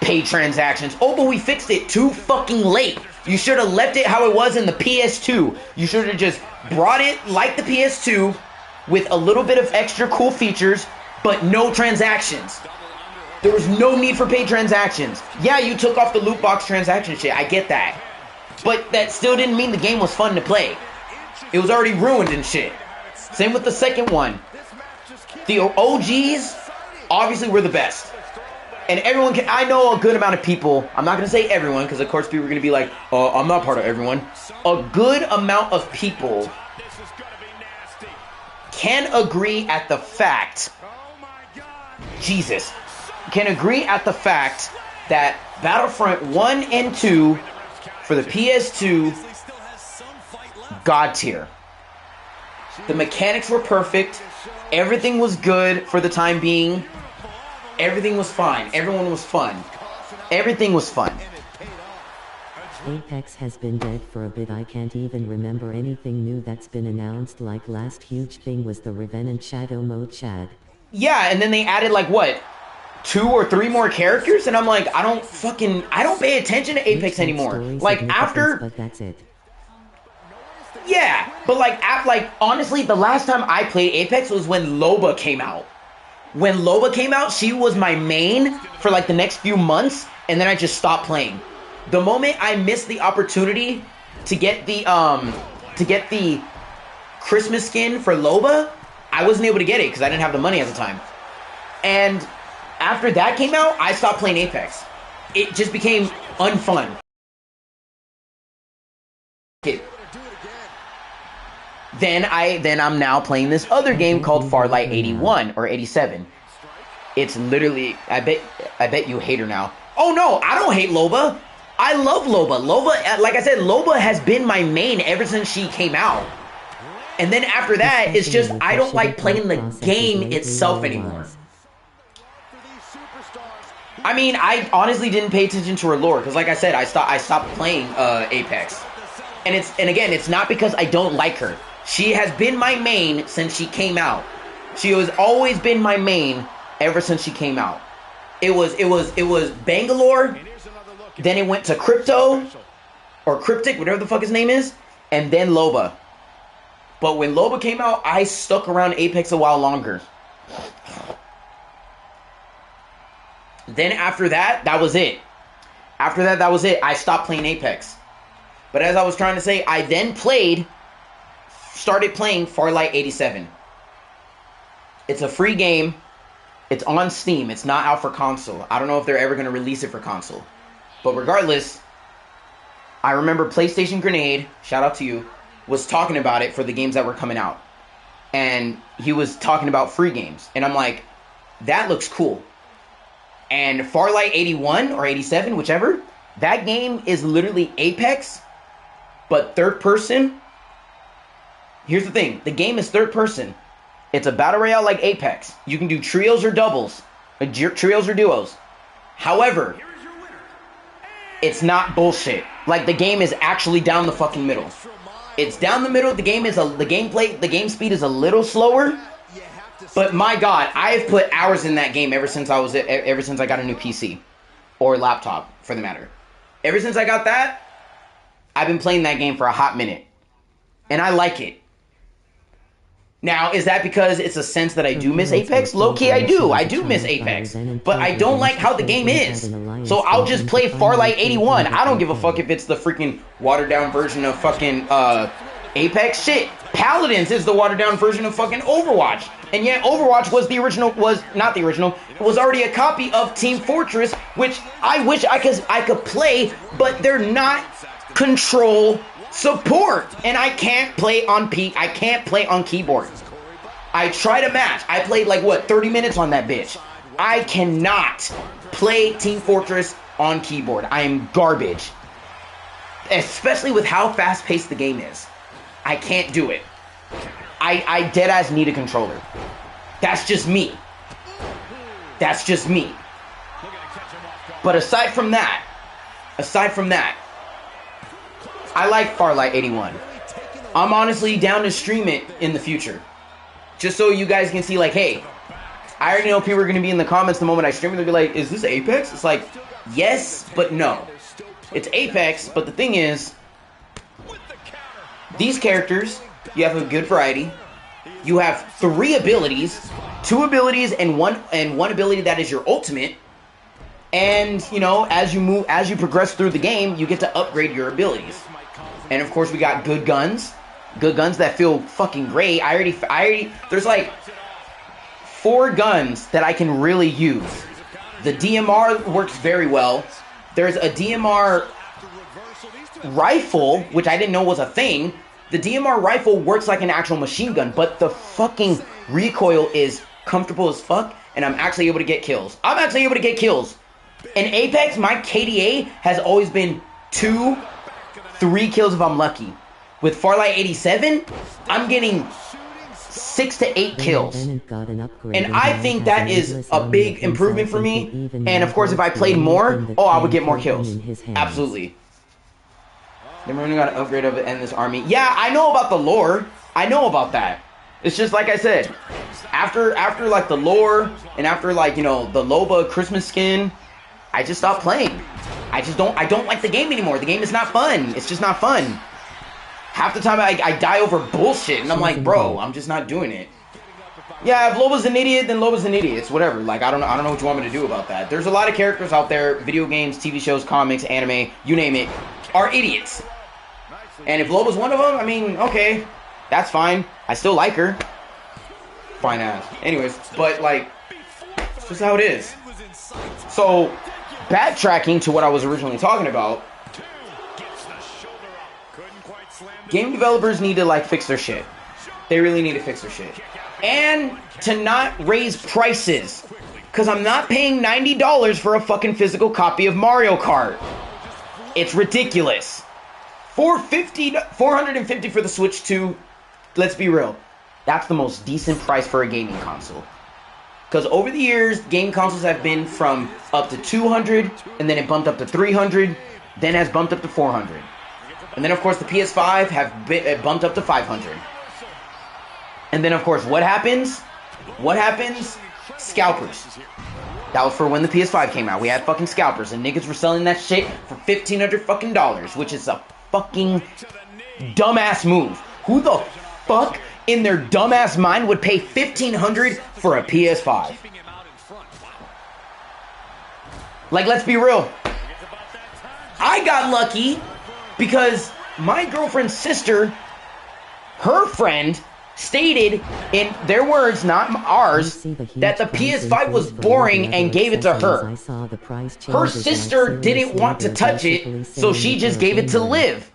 Paid transactions. Oh, but we fixed it too fucking late. You should have left it how it was in the PS2. You should have just brought it like the PS2 with a little bit of extra cool features, but no transactions. There was no need for paid transactions. Yeah, you took off the loot box transaction shit. I get that. But that still didn't mean the game was fun to play. It was already ruined and shit. Same with the second one. The OGs obviously were the best. And everyone can... I know a good amount of people... I'm not going to say everyone, because of course people are going to be like, I'm not part of everyone. A good amount of people can agree at the fact... Jesus. Can agree at the fact that Battlefront 1 and 2 for the PS2, God tier. The mechanics were perfect. Everything was good for the time being. Everything was fine. Everyone was fun. Everything was fun. Apex has been dead for a bit. I can't even remember anything new that's been announced. Like last huge thing was the Revenant Shadow mode, Chad. Yeah, and then they added like what? 2 or 3 more characters, and I'm like, I don't pay attention to Apex anymore. Like after, but that's it. yeah, but like honestly, the last time I played Apex was when Loba came out. When Loba came out, she was my main for like the next few months, and then I just stopped playing. The moment I missed the opportunity to get the Christmas skin for Loba, I wasn't able to get it because I didn't have the money at the time. And after that came out, I stopped playing Apex. It just became unfun. Then I'm now playing this other game called Farlight 81 or 87. It's literally, I bet you hate her now. Oh no, I don't hate Loba. I love Loba. Loba, like I said, Loba has been my main ever since she came out. And then after that, it's just I don't like playing the game itself anymore. I mean, I honestly didn't pay attention to her lore because, like I said, I stopped playing Apex. And again, it's not because I don't like her. She has been my main since she came out. She has always been my main ever since she came out. It was Bangalore, then it went to Crypto or Cryptic, whatever the fuck his name is, and then Loba. But when Loba came out, I stuck around Apex a while longer. Then after that, that was it. After that, that was it. I stopped playing Apex. But as I was trying to say, I then started playing Farlight 87. It's a free game. It's on Steam. It's not out for console. I don't know if they're ever going to release it for console. But regardless, I remember PlayStation Grenade, shout out to you, was talking about it for the games that were coming out. And he was talking about free games. And I'm like, that looks cool. And Farlight 81 or 87, whichever, that game is literally Apex, but third person. Here's the thing. The game is third person. It's a battle royale like Apex. You can do trios or doubles. Trios or duos. However, it's not bullshit. Like, the game is actually down the fucking middle. It's down the middle. The game speed is a little slower. But my God, I've put hours in that game ever since I got a new PC or laptop, for the matter. Ever since I got that, I've been playing that game for a hot minute, and I like it. Now, is that because it's a sense that I do miss Apex? Low-key, I do. I do miss Apex, but I don't like how the game is. So I'll just play Farlight 81. I don't give a fuck if it's the freaking watered-down version of fucking Apex. Shit, Paladins is the watered-down version of fucking Overwatch. And yet Overwatch it was already a copy of Team Fortress, which I wish I could play, but they're not control support, and I can't play on keyboard. I tried a match. I played like 30 minutes on that bitch. I cannot play Team Fortress on keyboard. I am garbage. Especially with how fast-paced the game is. I can't do it. I deadass need a controller. That's just me. That's just me. But aside from that, I like Farlight 81. I'm honestly down to stream it in the future. Just so you guys can see, like, hey, I already know people are going to be in the comments the moment I stream it. They'll be like, is this Apex? It's like, yes, but no. It's Apex, but the thing is, these characters, you have a good variety. You have 3 abilities, 2 abilities, and one ability that is your ultimate. And, you know, as you progress through the game, you get to upgrade your abilities. And of course, we got good guns that feel fucking great. I already, there's like 4 guns that I can really use. The DMR works very well. There's a DMR rifle, which I didn't know was a thing. The DMR rifle works like an actual machine gun, but the fucking recoil is comfortable as fuck, and I'm actually able to get kills. In Apex, my KDA has always been 2, 3 kills if I'm lucky. With Farlight 87, I'm getting 6 to 8 kills. And I think that is a big improvement for me. And of course, if I played more, oh, I would get more kills. Absolutely. Then we're gonna gotta upgrade up and end this army. Yeah, I know about the lore. I know about that. It's just like I said, after like the lore and after like, you know, the Loba Christmas skin, I just stopped playing. I don't like the game anymore. The game is not fun. It's just not fun. Half the time I die over bullshit and I'm like, bro, I'm just not doing it. Yeah, if Loba's an idiot, then Loba's an idiot. It's whatever. Like, I don't know what you want me to do about that. There's a lot of characters out there, video games, TV shows, comics, anime, you name it, are idiots. And if Loba's one of them, I mean, okay, that's fine. I still like her. Fine ass. Anyways, but like, it's just how it is. So, backtracking to what I was originally talking about, game developers need to like fix their shit. They really need to fix their shit. And to not raise prices. Because I'm not paying $90 for a fucking physical copy of Mario Kart. It's ridiculous. $450 for the Switch 2. Let's be real. That's the most decent price for a gaming console. Because over the years, game consoles have been from up to $200, and then it bumped up to $300, then has bumped up to $400. And then, of course, the PS5 have bumped up to $500. And then, of course, what happens? What happens? Scalpers. That was for when the PS5 came out. We had fucking scalpers, and niggas were selling that shit for $1,500 fucking dollars, which is a fucking dumbass move. Who the fuck in their dumbass mind would pay $1,500 for a PS5? Like, let's be real. I got lucky because my girlfriend's sister, her friend, stated in their words, not ours, that the PS5 was boring and gave it to her. Her sister didn't want to touch it, so she just gave it to Liv.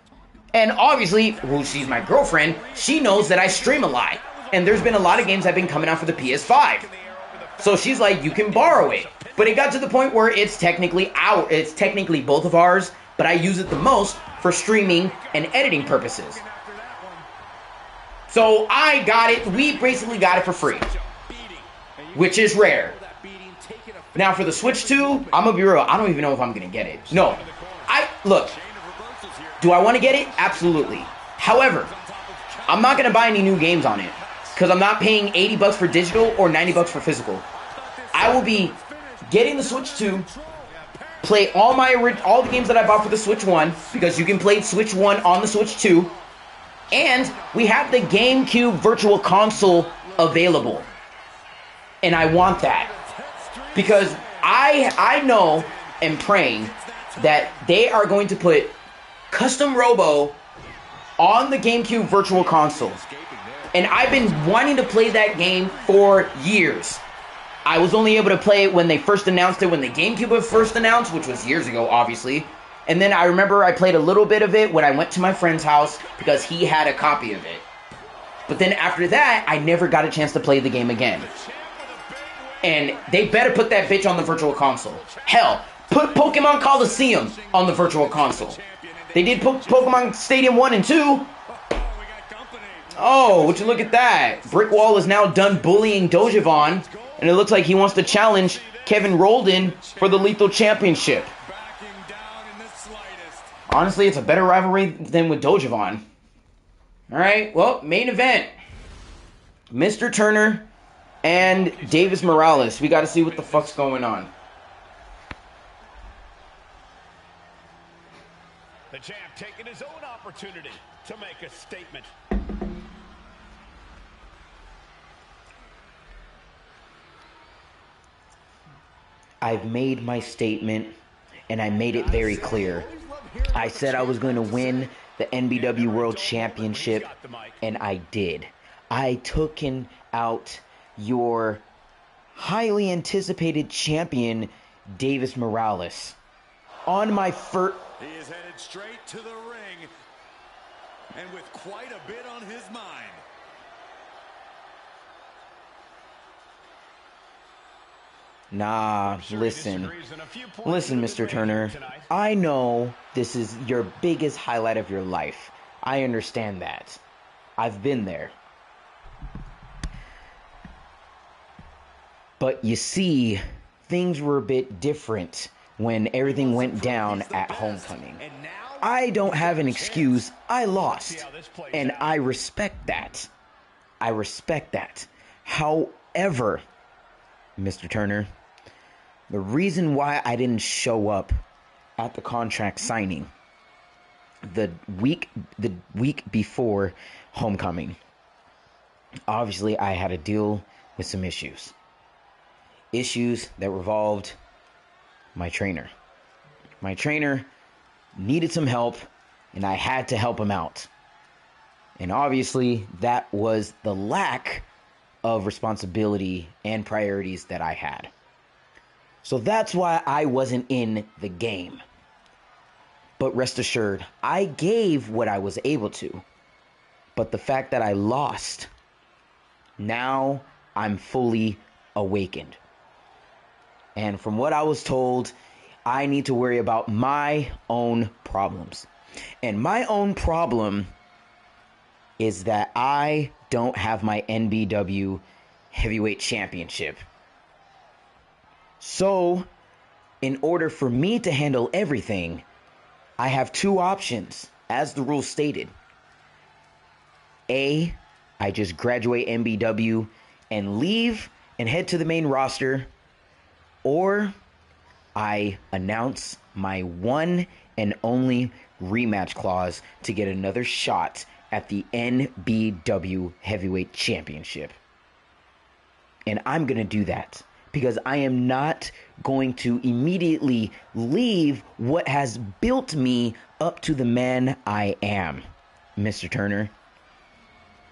And obviously, well, she's my girlfriend, she knows that I stream a lot. And there's been a lot of games that have been coming out for the PS5. So she's like, you can borrow it. But it got to the point where it's technically both of ours, but I use it the most for streaming and editing purposes. So I got it, we basically got it for free, which is rare. Now for the Switch 2, I'm gonna be real, I don't even know if I'm gonna get it. No, look, do I want to get it? Absolutely. However, I'm not gonna buy any new games on it, because I'm not paying $80 for digital or $90 for physical. I will be getting the Switch 2, play all the games that I bought for the Switch 1, because you can play Switch 1 on the Switch 2, and we have the GameCube Virtual Console available. And I want that. Because I know and praying that they are going to put Custom Robo on the GameCube Virtual Console. And I've been wanting to play that game for years. I was only able to play it when they first announced it, when the GameCube was first announced, which was years ago, obviously. And then I remember I played a little bit of it when I went to my friend's house because he had a copy of it. But then after that, I never got a chance to play the game again. And they better put that bitch on the Virtual Console. Hell, put Pokemon Coliseum on the Virtual Console. They did Pokemon Stadium 1 and 2. Oh, would you look at that? Brickwall is now done bullying Dojavon, and it looks like he wants to challenge Kevin Roldan for the Lethal Championship. Honestly, it's a better rivalry than with Dojavon. Alright, well, main event. Mr. Turner and Davis Morales. We gotta see what the fuck's going on. The champ taking his own opportunity to make a statement. I've made my statement, and I made it very clear. I said I was going to win the NBW World Championship, and I did. I took out your highly anticipated champion, Davis Morales. On my first... He is headed straight to the ring, and with quite a bit on his mind. Nah, Sure he listen. disagrees on a few points Listen, with Mr. his Turner. ranking tonight. I know this is your biggest highlight of your life. I understand that. I've been there. But you see, things were a bit different when everything went down at Homecoming. I don't have an excuse. I lost. And I respect that. I respect that. However, Mr. Turner, the reason why I didn't show up at the contract signing the week before Homecoming, obviously I had to deal with some issues that revolved my trainer. My trainer needed some help, and I had to help him out. And obviously, that was the lack of responsibility and priorities that I had. So that's why I wasn't in the game. But rest assured, I gave what I was able to. But the fact that I lost, now I'm fully awakened. And from what I was told, I need to worry about my own problems. And my own problem is that I don't have my NBW Heavyweight Championship. So, in order for me to handle everything, I have two options, as the rules stated. A, I just graduate NBW and leave and head to the main roster. Or I announce my one and only rematch clause to get another shot at the NBW Heavyweight Championship. And I'm going to do that because I am not going to immediately leave what has built me up to the man I am, Mr. Turner.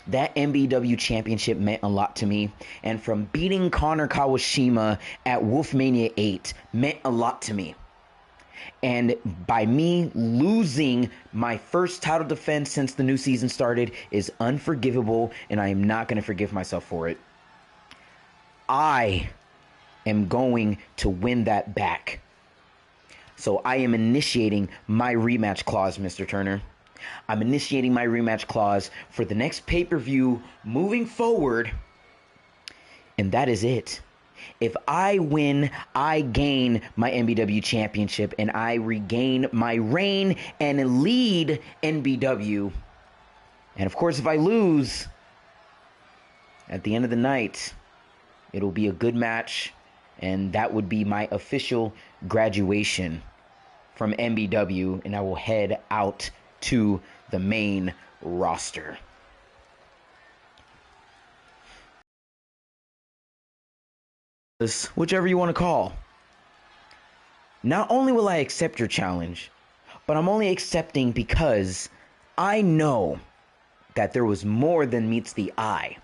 That NBW Championship meant a lot to me, and from beating Connor Kawashima at Wolfmania 8 meant a lot to me. And by me losing my first title defense since the new season started is unforgivable, and I am not going to forgive myself for it. I am going to win that back. So I am initiating my rematch clause, Mr. Turner. I'm initiating my rematch clause for the next pay-per-view moving forward. And that is it. If I win, I gain my NBW championship and I regain my reign and lead NBW. And of course, if I lose, at the end of the night, it'll be a good match. And that would be my official graduation from NBW. And I will head out to the main roster. Whichever you want to call. Not only will I accept your challenge, but I'm only accepting because I know that there was more than meets the eye,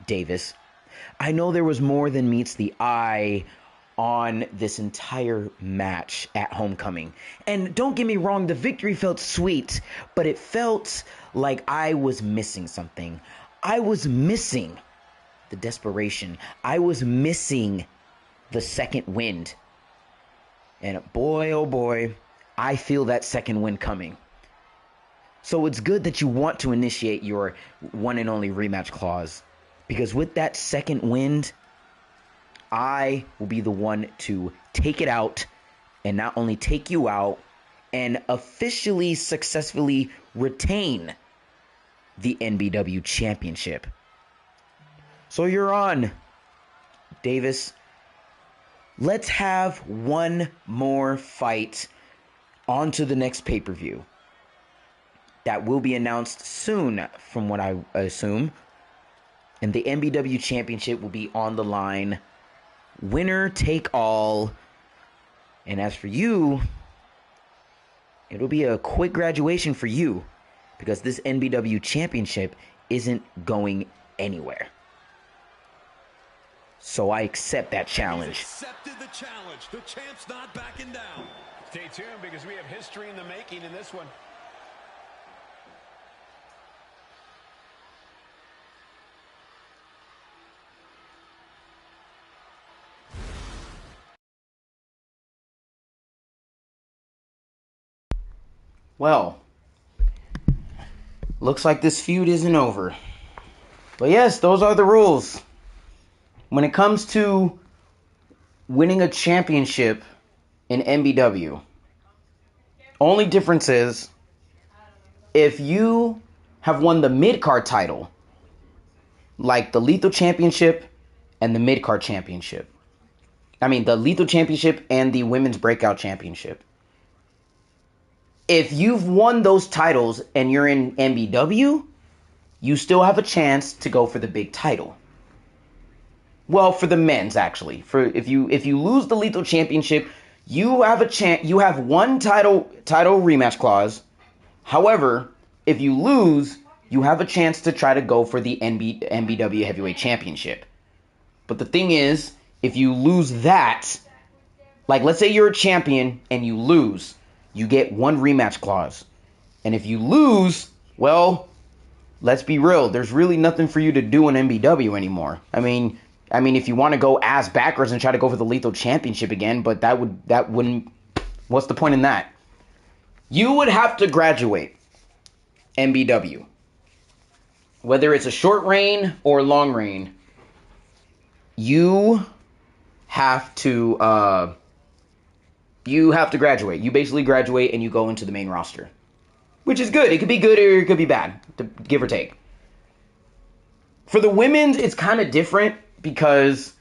Davis. I know there was more than meets the eye on this entire match at Homecoming. And don't get me wrong, the victory felt sweet, but it felt like I was missing something. I was missing the desperation. I was missing the second wind. And boy, oh boy, I feel that second wind coming. So it's good that you want to initiate your one and only rematch clause. Because with that second wind, I will be the one to take it out, and not only take you out, and officially successfully retain the NBW Championship. So you're on, Davis. Let's have one more fight on to the next pay-per-view. That will be announced soon, from what I assume. And the NBW Championship will be on the line. Winner take all. And as for you, it'll be a quick graduation for you, because this NBW Championship isn't going anywhere. So I accept that challenge. He's accepted the challenge. The champ's not backing down. Stay tuned, because we have history in the making in this one. Well, looks like this feud isn't over. But yes, those are the rules. When it comes to winning a championship in MBW, only difference is if you have won the mid-card title, like the Lethal Championship and the mid-card championship. I mean, the Lethal Championship and the Women's Breakout Championship. If you've won those titles and you're in MBW, you still have a chance to go for the big title. Well, for the men's, actually. For if you lose the Lethal Championship, you have a chance. You have one title rematch clause. However, if you lose, you have a chance to try to go for the MBW Heavyweight Championship. But the thing is, if you lose that, like let's say you're a champion and you lose, you get one rematch clause. And if you lose, well, let's be real, there's really nothing for you to do in MBW anymore. I mean, if you want to go ass backwards and try to go for the Lethal Championship again, but that wouldn't, what's the point in that? You would have to graduate MBW. Whether it's a short reign or long reign, you have to graduate. You basically graduate and you go into the main roster. Which is good. It could be good or it could be bad, give or take. For the women's, it's kind of different because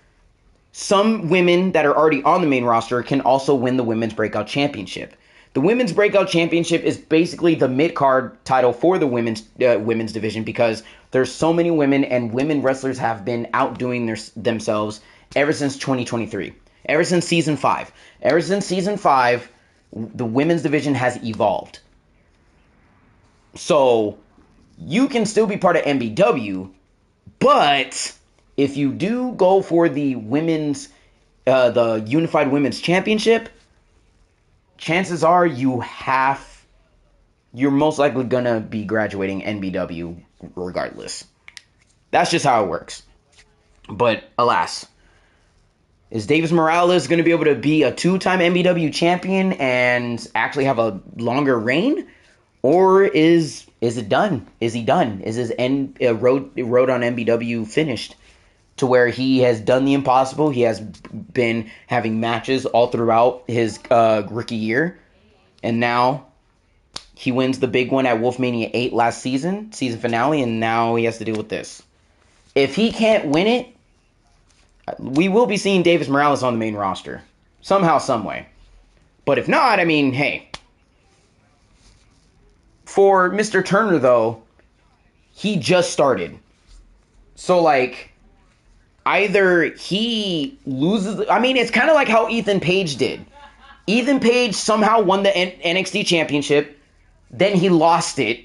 some women that are already on the main roster can also win the Women's Breakout Championship. The Women's Breakout Championship is basically the mid-card title for the women's division because there's so many women and women wrestlers have been outdoing themselves ever since 2023. Ever since Season 5. Ever since Season 5, the women's division has evolved. So, you can still be part of MBW, but if you do go for the the Unified Women's Championship, chances are you're most likely gonna be graduating NBW regardless. That's just how it works. But alas, is Davis Morales gonna be able to be a 2-time NBW champion and actually have a longer reign? Or is it done? Is he done? Is his road on MBW finished? To where he has done the impossible. He has been having matches all throughout his rookie year. And now he wins the big one at WolfMania 8 last season finale, and now he has to deal with this. If he can't win it, we will be seeing Davis Morales on the main roster. Somehow, some way. But if not, I mean, hey. For Mr. Turner, though, he just started. So, like, either he loses... I mean, it's kind of like how Ethan Page did. Ethan Page somehow won the NXT Championship, then he lost it,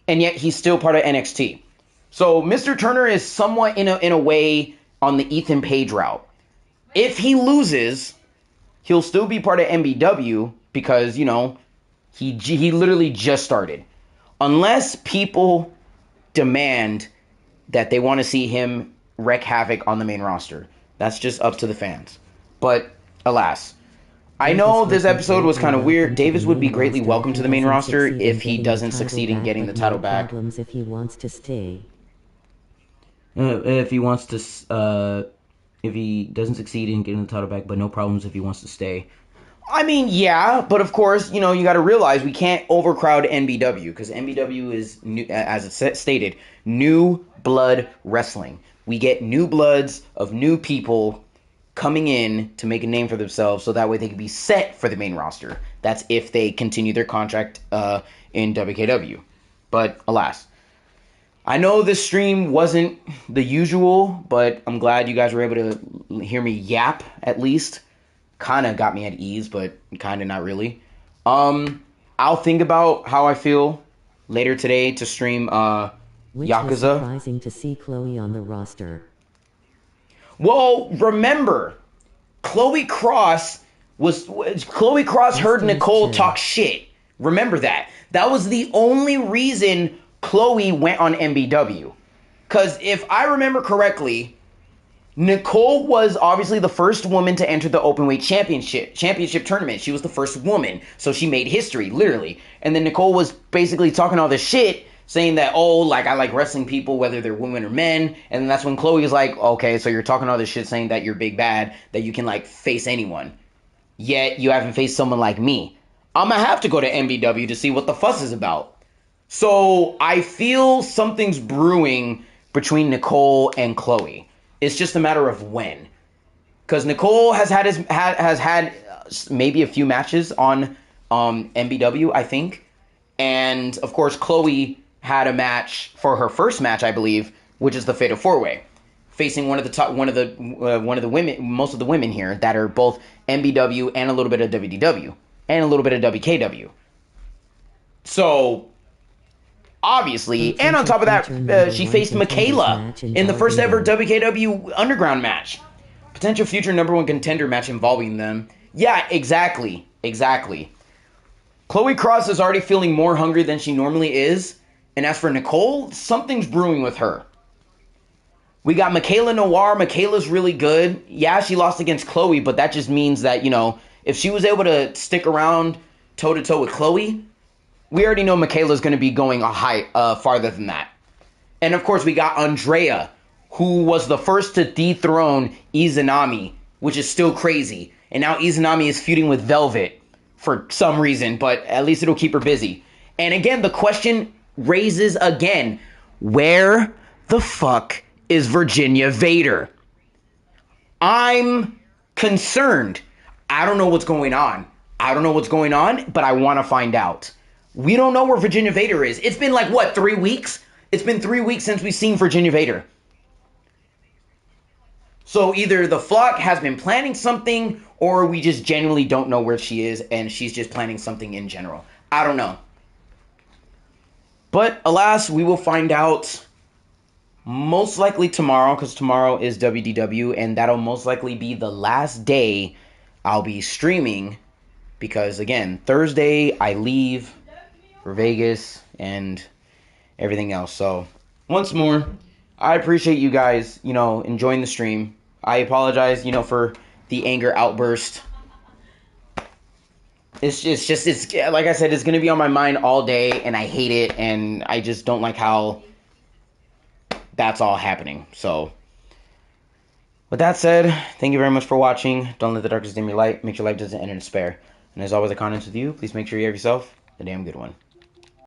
and yet he's still part of NXT. So, Mr. Turner is somewhat, in a way, on the Ethan Page route. If he loses, he'll still be part of MBW because, you know, he literally just started. Unless people demand that they want to see him wreak havoc on the main roster. That's just up to the fans. But, alas. I know this episode was kind of weird. Davis would be greatly welcome to the main roster if he doesn't succeed in getting the title back. If he wants to stay. If he doesn't succeed in getting the title back, but no problems if he wants to stay. I mean, yeah, but of course, you know, you got to realize we can't overcrowd NBW because NBW is, new, as it stated, new blood wrestling. We get new bloods of new people coming in to make a name for themselves so that way they can be set for the main roster. That's if they continue their contract in WKW. But alas. I know this stream wasn't the usual, but I'm glad you guys were able to hear me yap at least. Kind of got me at ease, but kind of not really. I'll think about how I feel later today to stream Which Yakuza. was surprising to see Chloe on the roster. Well, remember, Chloe Cross heard Nicole talk shit. Remember that. That was the only reason Chloe went on MBW. Because if I remember correctly, Nicole was obviously the first woman to enter the openweight championship tournament. She was the first woman, so she made history, literally. And then Nicole was basically talking all this shit, saying that, oh, like, I like wrestling people, whether they're women or men. And then that's when Chloe was like, okay, so you're talking all this shit, saying that you're big bad, that you can, like, face anyone. Yet you haven't faced someone like me. I'm gonna have to go to MBW to see what the fuss is about. So I feel something's brewing between Nicole and Chloe. It's just a matter of when. Because Nicole has had maybe a few matches on MBW, I think. And, of course, Chloe had a match for her first match, I believe, which is the Fatal 4-Way. Facing one of the women, most of the women here that are both MBW and a little bit of WDW. And a little bit of WKW. So, obviously, and on top of that, she faced Michaela in the first ever WKW Underground match. Potential future number one contender match involving them. Yeah, exactly. Chloe Cross is already feeling more hungry than she normally is. And as for Nicole, something's brewing with her. We got Michaela Noir. Michaela's really good. Yeah, she lost against Chloe, but that just means that, if she was able to stick around toe-to-toe with Chloe, we already know Michaela's going to be going farther than that. And, of course, we got Andrea, who was the first to dethrone Izanami, which is still crazy. And now Izanami is feuding with Velvet for some reason, but at least it'll keep her busy. And, again, the question raises again, where the fuck is Virginia Vader? I'm concerned. I don't know what's going on. But I want to find out. We don't know where Virginia Vader is. It's been 3 weeks? It's been 3 weeks since we've seen Virginia Vader. So either the flock has been planning something, or we just genuinely don't know where she is, and she's just planning something in general. I don't know. But alas, we will find out most likely tomorrow, because tomorrow is WDW, and that'll most likely be the last day I'll be streaming, because again, Thursday I leave for Vegas and everything else. So once more, I appreciate you guys, enjoying the stream. I apologize, for the anger outburst. It's like I said, it's going to be on my mind all day, and I hate it, and I just don't like how that's all happening. So with that said, thank you very much for watching. Don't let the darkness dim your light. Make sure life doesn't end in despair. And as always, I comment with you. Please make sure you have yourself a damn good one.